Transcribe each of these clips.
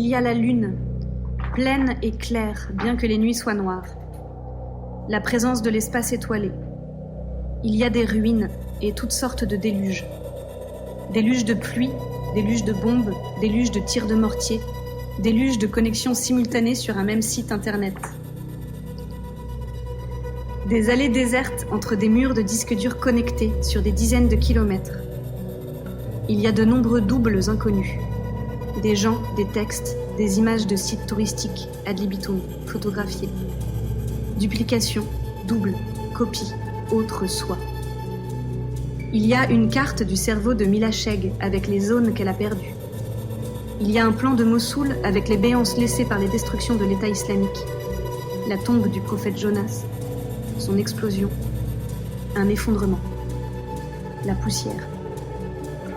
Il y a la lune, pleine et claire, bien que les nuits soient noires. La présence de l'espace étoilé. Il y a des ruines et toutes sortes de déluges. Déluges de pluie, déluges de bombes, déluges de tirs de mortier, déluges de connexions simultanées sur un même site internet. Des allées désertes entre des murs de disques durs connectés sur des dizaines de kilomètres. Il y a de nombreux doubles inconnus. Des gens, des textes, des images de sites touristiques, ad libitum, photographiés. Duplication, double, copie, autre soi. Il y a une carte du cerveau de Mila Sheikh avec les zones qu'elle a perdues. Il y a un plan de Mossoul avec les béances laissées par les destructions de l'État islamique. La tombe du prophète Jonas, son explosion, un effondrement. La poussière.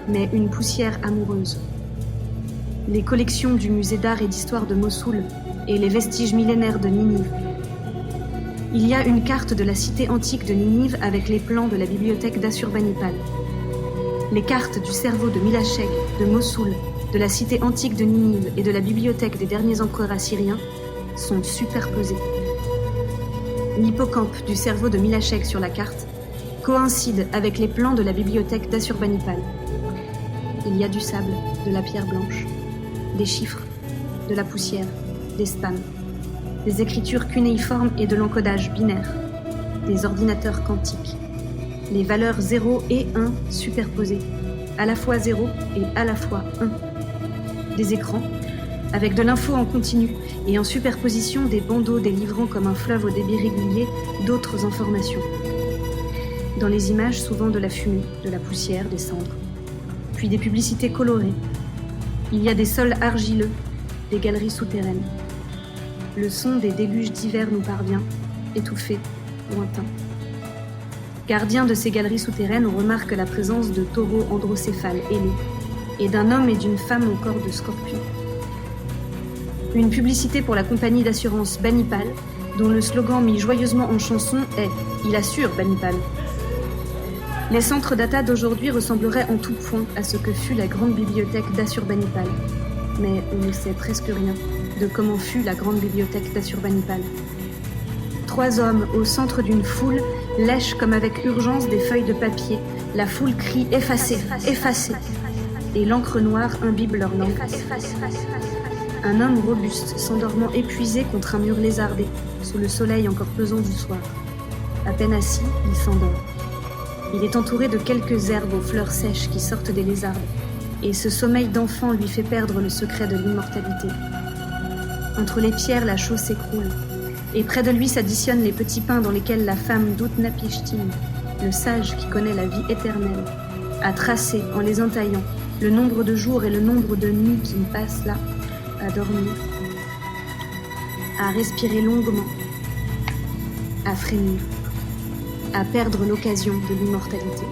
Mais une poussière amoureuse. Les collections du musée d'art et d'histoire de Mossoul et les vestiges millénaires de Ninive. Il y a une carte de la cité antique de Ninive avec les plans de la bibliothèque d'Assurbanipal. Les cartes du cerveau de Mila Sheikh, de Mossoul, de la cité antique de Ninive et de la bibliothèque des derniers empereurs assyriens sont superposées. L'hippocampe du cerveau de Mila Sheikh sur la carte coïncide avec les plans de la bibliothèque d'Assurbanipal. Il y a du sable, de la pierre blanche, des chiffres, de la poussière, des spams, des écritures cunéiformes et de l'encodage binaire, des ordinateurs quantiques, les valeurs 0 et 1 superposées, à la fois 0 et à la fois 1, des écrans, avec de l'info en continu et en superposition des bandeaux délivrant comme un fleuve au débit régulier d'autres informations. Dans les images, souvent de la fumée, de la poussière, des cendres, puis des publicités colorées. Il y a des sols argileux, des galeries souterraines. Le son des déluges d'hiver nous parvient, étouffé, lointain. Gardien de ces galeries souterraines, on remarque la présence de taureaux androcéphales ailés et d'un homme et d'une femme au corps de scorpion. Une publicité pour la compagnie d'assurance Banipal, dont le slogan mis joyeusement en chanson est « Il assure Banipal ». Les centres data d'aujourd'hui ressembleraient en tout point à ce que fut la grande bibliothèque d'Assurbanipal. Mais on ne sait presque rien de comment fut la grande bibliothèque d'Assurbanipal. 3 hommes au centre d'une foule lèchent comme avec urgence des feuilles de papier. La foule crie « Effacez, effacez !» et l'encre noire imbibe leur langue. Un homme robuste s'endormant épuisé contre un mur lézardé, sous le soleil encore pesant du soir. À peine assis, il s'endort. Il est entouré de quelques herbes aux fleurs sèches qui sortent des lézardes, et ce sommeil d'enfant lui fait perdre le secret de l'immortalité. Entre les pierres, la chose s'écroule, et près de lui s'additionnent les petits pains dans lesquels la femme d'Utnapishtim, le sage qui connaît la vie éternelle, a tracé, en les entaillant, le nombre de jours et le nombre de nuits qu'il passe là, à dormir, à respirer longuement, à frémir, à perdre l'occasion de l'immortalité.